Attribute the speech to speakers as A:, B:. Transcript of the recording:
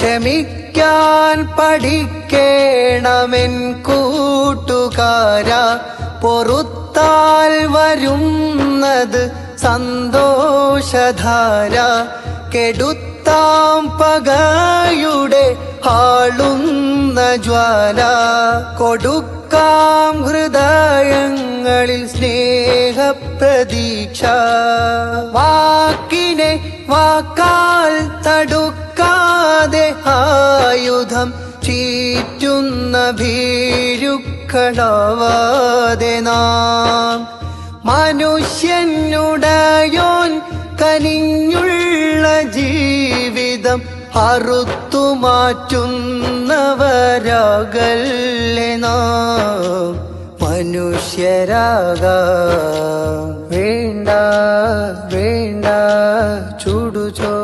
A: ക്ഷമിക്കാൻ പഠിക്കേണമെൻ കൂട്ടുകാരാ, പൊറുത്താൽ വരുന്നത് സന്തോഷധാര. കെടുത്താം പകയുടെ ആളുന്ന ജ്വാല, കൊടുക്കാം ഹൃദയങ്ങളിൽ സ്നേഹപ്രതീക്ഷ. വാക്കിനെ വാക്കാൽ തടുക്കാതെ ആയുധം ചീറ്റുന്ന ഭീരുക്കളാവാതെ നാം. മനുഷ്യനുടയോൻ കനിഞ്ഞുള്ള ജീവിതം അറുത്തുമാറ്റുന്നവരാകല്ലേ നാം. മനുഷ്യരാകാം വേണ്ട വേണ്ട ചുടുചോ